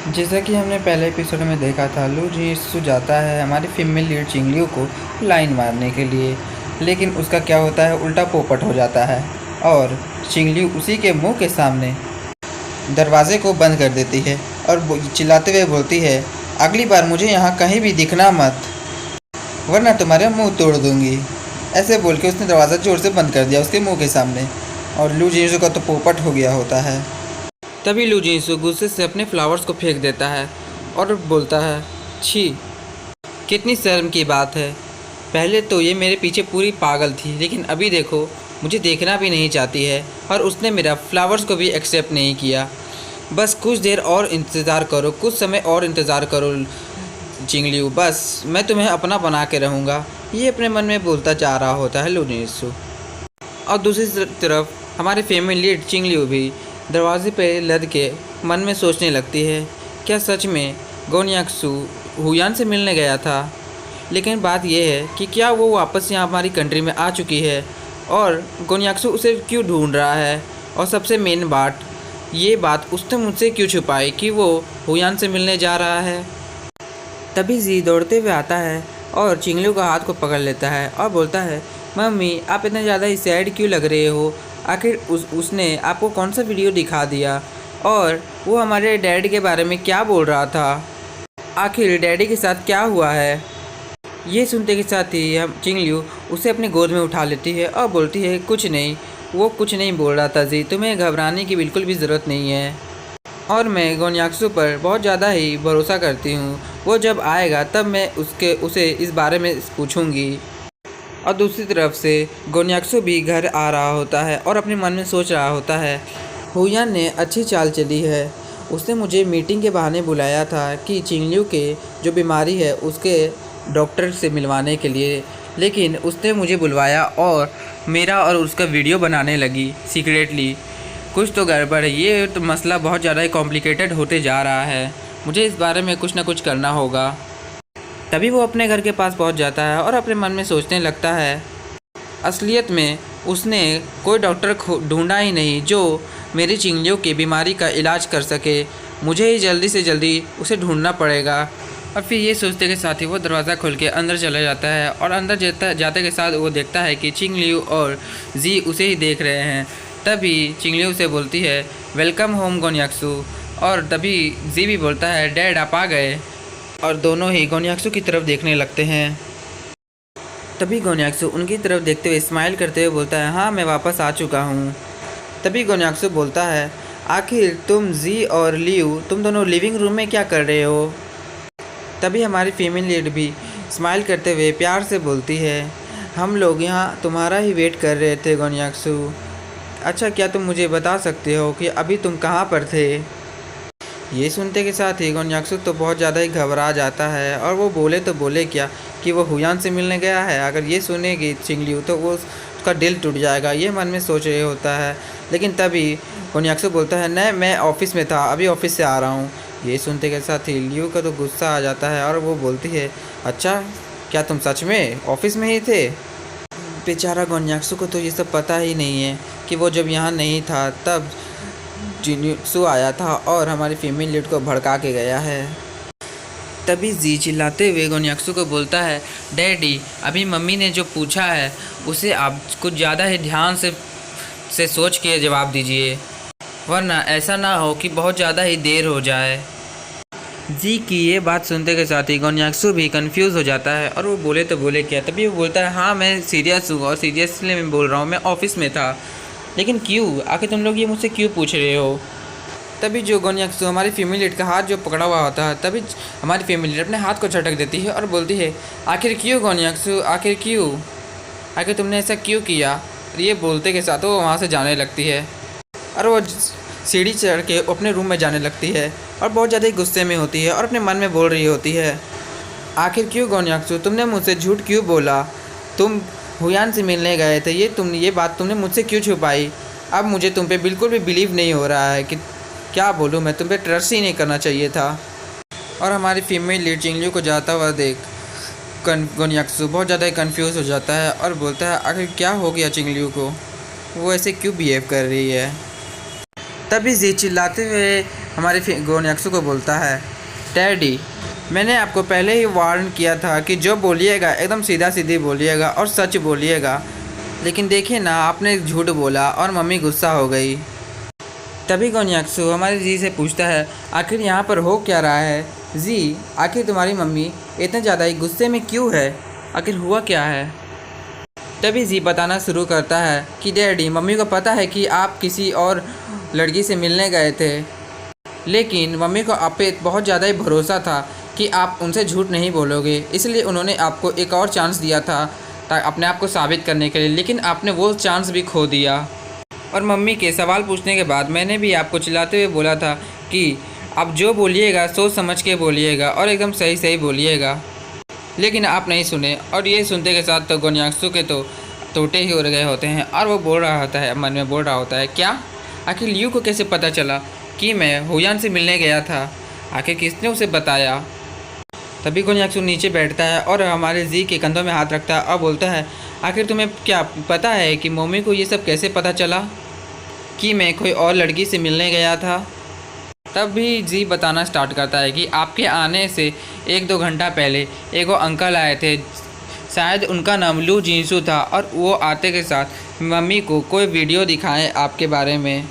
जैसा कि हमने पहले एपिसोड में देखा था, लू जिसू जाता है हमारी फीमेल लीड चिंगलियो को लाइन मारने के लिए, लेकिन उसका क्या होता है, उल्टा पोपट हो जाता है और चिंगलियो उसी के मुंह के सामने दरवाजे को बंद कर देती है और चिल्लाते हुए बोलती है, अगली बार मुझे यहाँ कहीं भी दिखना मत, वरना तुम्हारे मुंह तोड़ दूंगी। ऐसे बोल के उसने दरवाज़ा जोर से बंद कर दिया उसके मुंह के सामने और लू जिसू का तो पोपट हो गया होता है। तभी लू जिसू गुस्से से अपने फ्लावर्स को फेंक देता है और बोलता है, छी, कितनी शर्म की बात है। पहले तो ये मेरे पीछे पूरी पागल थी, लेकिन अभी देखो मुझे देखना भी नहीं चाहती है और उसने मेरा फ्लावर्स को भी एक्सेप्ट नहीं किया। बस कुछ देर और इंतज़ार करो, कुछ समय और इंतज़ार करो चिंगलियू, बस मैं तुम्हें अपना बना के रहूँगा। ये अपने मन में बोलता जा रहा होता है लू जिसू। और दूसरी तरफ हमारी फीमेल लीड चिंगलियू भी दरवाजे पे लद के मन में सोचने लगती है, क्या सच में गोन्याक्सू हुयान से मिलने गया था? लेकिन बात यह है कि क्या वो वापस यहाँ हमारी कंट्री में आ चुकी है और गोन्याक्सू उसे क्यों ढूंढ रहा है? और सबसे मेन बात, ये बात उसने मुझसे क्यों छुपाई कि वो हुयान से मिलने जा रहा है? तभी जी दौड़ते हुए आता है और चिंगलियू का हाथ को पकड़ लेता है और बोलता है, मम्मी आप इतने ज़्यादा सैड क्यों लग रहे हो? आखिर उसने आपको कौन सा वीडियो दिखा दिया और वो हमारे डैडी के बारे में क्या बोल रहा था? आखिर डैडी के साथ क्या हुआ है? ये सुनते के साथ ही हम चिंगलियू उसे अपने गोद में उठा लेती है और बोलती है, कुछ नहीं, वो कुछ नहीं बोल रहा था जी, तुम्हें घबराने की बिल्कुल भी ज़रूरत नहीं है और मैं गोन्याक्सू पर बहुत ज़्यादा ही भरोसा करती हूँ। वो जब आएगा तब मैं उसे इस बारे में पूछूंगी। और दूसरी तरफ से गोन्याक्सू भी घर आ रहा होता है और अपने मन में सोच रहा होता है, हुयान ने अच्छी चाल चली है, उसने मुझे मीटिंग के बहाने बुलाया था कि चिंगलियू के जो बीमारी है उसके डॉक्टर से मिलवाने के लिए, लेकिन उसने मुझे बुलवाया और मेरा और उसका वीडियो बनाने लगी सीक्रेटली। कुछ तो गड़बड़ है, ये तो मसला बहुत ज़्यादा कॉम्प्लिकेटेड होते जा रहा है, मुझे इस बारे में कुछ ना कुछ करना होगा। तभी वो अपने घर के पास पहुंच जाता है और अपने मन में सोचने लगता है, असलियत में उसने कोई डॉक्टर ढूंढा ही नहीं जो मेरी चिंगलियों की बीमारी का इलाज कर सके, मुझे ही जल्दी से जल्दी उसे ढूंढना पड़ेगा। और फिर ये सोचते के साथ ही वो दरवाज़ा खोल के अंदर चला जाता है और अंदर जाते के साथ वो देखता है कि चिंगलियू और जी उसे ही देख रहे हैं। तभी चिंगलियू से बोलती है, वेलकम होम गोन्याक्सू, और तभी जी भी बोलता है, डैड आप आ गए, और दोनों ही गोन्याक्सू की तरफ देखने लगते हैं। तभी गोन्याक्सू उनकी तरफ देखते हुए स्माइल करते हुए बोलता है, हाँ मैं वापस आ चुका हूँ। तभी गोन्याक्सू बोलता है, आखिर तुम जी और लियू तुम दोनों लिविंग रूम में क्या कर रहे हो? तभी हमारी फीमेल लीड भी स्माइल करते हुए प्यार से बोलती है, हम लोग यहाँ तुम्हारा ही वेट कर रहे थे गोन्याक्सू। अच्छा, क्या तुम मुझे बता सकते हो कि अभी तुम कहाँ पर थे? ये सुनते के साथ ही गोन्याक्सू तो बहुत ज़्यादा ही घबरा जाता है और वो बोले तो बोले क्या कि वो हुयान से मिलने गया है। अगर ये सुनेगी चिंगलियू तो वो उसका दिल टूट जाएगा, ये मन में सोच रहे होता है। लेकिन तभी गोन्याक्सू बोलता है, नहीं मैं ऑफिस में था, अभी ऑफिस से आ रहा हूँ। ये सुनते के साथ ही लियू का तो गुस्सा आ जाता है और वो बोलती है, अच्छा क्या तुम सच में ऑफिस में ही थे? बेचारा गोन्याक्सू को तो ये सब पता ही नहीं है कि वो जब यहाँ नहीं था तब जिन्सू आया था और हमारी फीमेल लीड को भड़का के गया है। तभी जी चिल्लाते हुए गोन्याक्सू को बोलता है, डैडी अभी मम्मी ने जो पूछा है उसे आप कुछ ज़्यादा ही ध्यान से सोच के जवाब दीजिए, वरना ऐसा ना हो कि बहुत ज़्यादा ही देर हो जाए। जी की ये बात सुनते के साथ ही गोन्याक्सू भी कंफ्यूज हो जाता है और वो बोले तो बोले क्या। तभी वो बोलता है, हाँ मैं सीरियस हूँ और सीरियसली मैं बोल रहा हूँ, मैं ऑफिस में था। लेकिन क्यों, आखिर तुम लोग ये मुझसे क्यों पूछ रहे हो? तभी जो गोन्याक्सू हमारी फीमेल लीड का हाथ जो पकड़ा हुआ होता है, तभी हमारी फीमेल लीड अपने हाथ को झटक देती है और बोलती है, आखिर क्यों गोन्याक्सू, आखिर क्यों, आखिर तुमने ऐसा क्यों किया? ये बोलते के साथ वो वहाँ से जाने लगती है और वो सीढ़ी चढ़ के अपने रूम में जाने लगती है और बहुत ज़्यादा ही गुस्से में होती है और अपने मन में बोल रही होती है, आखिर क्यों गोन्याक्सू, तुमने मुझसे झूठ क्यों बोला? तुम हुयान से मिलने गए थे, ये बात तुमने मुझसे क्यों छुपाई? अब मुझे तुम पे बिल्कुल भी बिलीव नहीं हो रहा है कि क्या बोलूँ मैं, तुम पे ट्रस्ट ही नहीं करना चाहिए था। और हमारी फीमेल लीड चिंगलियू को जाता हुआ देख गोन्याक्सू बहुत ज़्यादा कन्फ्यूज़ हो जाता है और बोलता है, आखिर क्या हो गया चिंगलियू को, वो ऐसे क्यों बिहेव कर रही है? तभी जी चिल्लाते हुए हमारी गोन्याक्सु को बोलता है, डैडी मैंने आपको पहले ही वार्न किया था कि जो बोलिएगा एकदम सीधा सीधी बोलिएगा और सच बोलिएगा, लेकिन देखिए ना आपने झूठ बोला और मम्मी गुस्सा हो गई। तभी गोन्याक्सु हमारे जी से पूछता है, आखिर यहाँ पर हो क्या रहा है जी, आखिर तुम्हारी मम्मी इतने ज़्यादा ही गुस्से में क्यों है, आखिर हुआ क्या है। तभी जी बताना शुरू करता है कि डैडी मम्मी को पता है कि आप किसी और लड़की से मिलने गए थे, लेकिन मम्मी को आप पे बहुत ज़्यादा ही भरोसा था कि आप उनसे झूठ नहीं बोलोगे, इसलिए उन्होंने आपको एक और चांस दिया था अपने आप को साबित करने के लिए, लेकिन आपने वो चांस भी खो दिया। और मम्मी के सवाल पूछने के बाद मैंने भी आपको चिल्लाते हुए बोला था कि आप जो बोलिएगा सोच समझ के बोलिएगा और एकदम सही सही बोलिएगा, लेकिन आप नहीं सुने। और ये सुनते के साथ तो गोन्याक्सु के तो टोटे ही उड़ गए होते हैं और वो बोल रहा होता है, मन में बोल रहा होता है, क्या आखिर लियू को कैसे पता चला कि मैं हुयान से मिलने गया था, आखिर किसने उसे बताया। तभी गोन्याक्सु नीचे बैठता है और हमारे जी के कंधों में हाथ रखता है और बोलता है, आखिर तुम्हें क्या पता है कि मम्मी को ये सब कैसे पता चला कि मैं कोई और लड़की से मिलने गया था। तब भी जी बताना स्टार्ट करता है कि आपके आने से 1-2 घंटा पहले एक वो अंकल आए थे, शायद उनका नाम लू जिनसू था, और वो आते के साथ मम्मी को कोई वीडियो दिखाए आपके बारे में,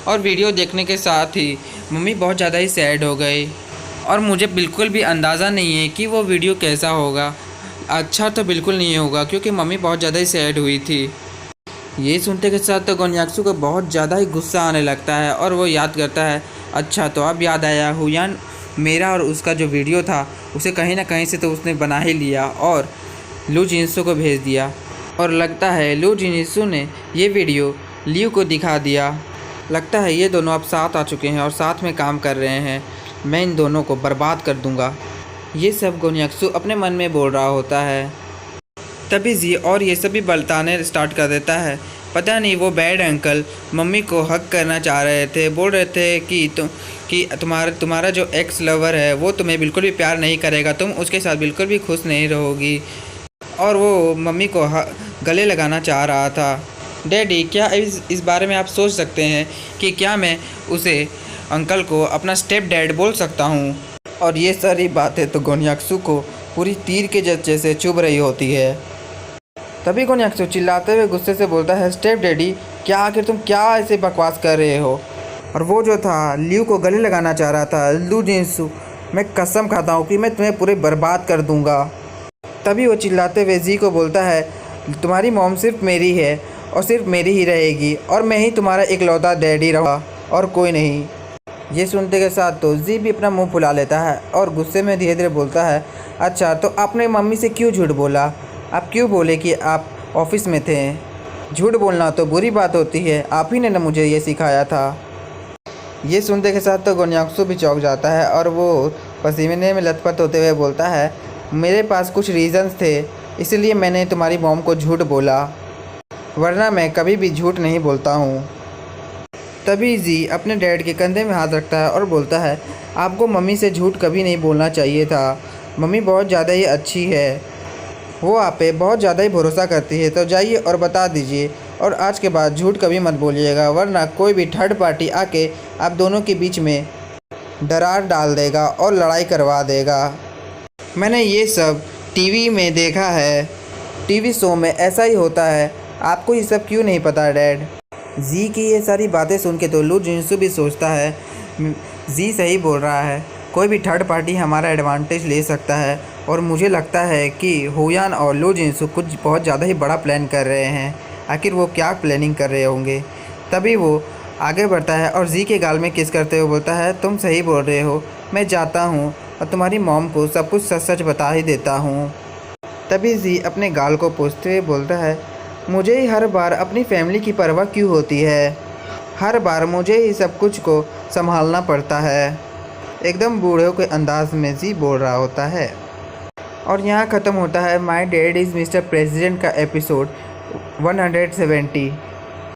और वीडियो देखने के साथ ही मम्मी बहुत ज़्यादा ही सैड हो गई, और मुझे बिल्कुल भी अंदाज़ा नहीं है कि वो वीडियो कैसा होगा। अच्छा तो बिल्कुल नहीं होगा क्योंकि मम्मी बहुत ज़्यादा ही सैड हुई थी। ये सुनते के साथ तो गोन्याक्सु को बहुत ज़्यादा ही गुस्सा आने लगता है और वो याद करता है, अच्छा तो अब याद आया, हुयान मेरा और उसका जो वीडियो था उसे कहीं ना कहीं से तो उसने बना ही लिया और लू जिनसू को भेज दिया, और लगता है लू जिनसू ने ये वीडियो लियू को दिखा दिया। लगता है ये दोनों अब साथ आ चुके हैं और साथ में काम कर रहे हैं, मैं इन दोनों को बर्बाद कर दूंगा। ये सब गोन्याक्सु अपने मन में बोल रहा होता है। तभी जी और ये सभी बलताने स्टार्ट कर देता है, पता नहीं वो बैड अंकल मम्मी को हक करना चाह रहे थे, बोल रहे थे कि तुम्हारा जो एक्स लवर है वो तुम्हें बिल्कुल भी प्यार नहीं करेगा, तुम उसके साथ बिल्कुल भी खुश नहीं रहोगी, और वो मम्मी को गले लगाना चाह रहा था। डैडी क्या इस बारे में आप सोच सकते हैं कि क्या मैं उसे अंकल को अपना स्टेप डैड बोल सकता हूँ। और ये सारी बातें तो गोन्याक्सु को पूरी तीर के जैसे चुभ रही होती है। तभी गोन्याक्सु चिल्लाते हुए गुस्से से बोलता है, स्टेप डैडी क्या आखिर तुम क्या ऐसे बकवास कर रहे हो, और वो जो था लियू को गले लगाना चाह रहा था लू जिनसू, मैं कसम खाता हूँ कि मैं तुम्हें पूरे बर्बाद कर दूँगा। तभी वो चिल्लाते हुए जी को बोलता है, तुम्हारी मॉम सिर्फ मेरी है और सिर्फ मेरी ही रहेगी, और मैं ही तुम्हारा इकलौता डैडी रहा और कोई नहीं। ये सुनते के साथ तो जी भी अपना मुंह फुला लेता है और गुस्से में धीरे धीरे बोलता है, अच्छा तो आपने मम्मी से क्यों झूठ बोला, आप क्यों बोले कि आप ऑफिस में थे, झूठ बोलना तो बुरी बात होती है, आप ही ने ना मुझे ये सिखाया था। ये सुनते के साथ तो गोन्याक्सु भी चौंक जाता है और वो पसीने में लथपथ होते हुए बोलता है, मेरे पास कुछ रीज़न्स थे इसलिए मैंने तुम्हारी मॉम को झूठ बोला, वरना मैं कभी भी झूठ नहीं बोलता हूँ। तभी जी अपने डैड के कंधे में हाथ रखता है और बोलता है, आपको मम्मी से झूठ कभी नहीं बोलना चाहिए था, मम्मी बहुत ज़्यादा ही अच्छी है, वो आप पे बहुत ज़्यादा ही भरोसा करती है, तो जाइए और बता दीजिए, और आज के बाद झूठ कभी मत बोलिएगा, वरना कोई भी थर्ड पार्टी आके आप दोनों के बीच में दरार डाल देगा और लड़ाई करवा देगा। मैंने ये सब टीवी में देखा है, टीवी शो में ऐसा ही होता है, आपको ये सब क्यों नहीं पता डैड। जी की ये सारी बातें सुन के तो लू जिनसू भी सोचता है, जी सही बोल रहा है, कोई भी थर्ड पार्टी हमारा एडवांटेज ले सकता है, और मुझे लगता है कि हुयान और लू जिनसू कुछ बहुत ज़्यादा ही बड़ा प्लान कर रहे हैं, आखिर वो क्या प्लानिंग कर रहे होंगे। तभी वो आगे बढ़ता है और जी के गाल में किस करते हुए बोलता है, तुम सही बोल रहे हो, मैं जाता हूँ और तुम्हारी मॉम को सब कुछ सच सच बता ही देता हूँ। तभी जी अपने गाल को पोंछते हुए बोलता है, मुझे ही हर बार अपनी फैमिली की परवाह क्यों होती है, हर बार मुझे ही सब कुछ को संभालना पड़ता है। एकदम बूढ़ों के अंदाज में जी बोल रहा होता है। और यहाँ ख़त्म होता है my dad is mister president का एपिसोड 170।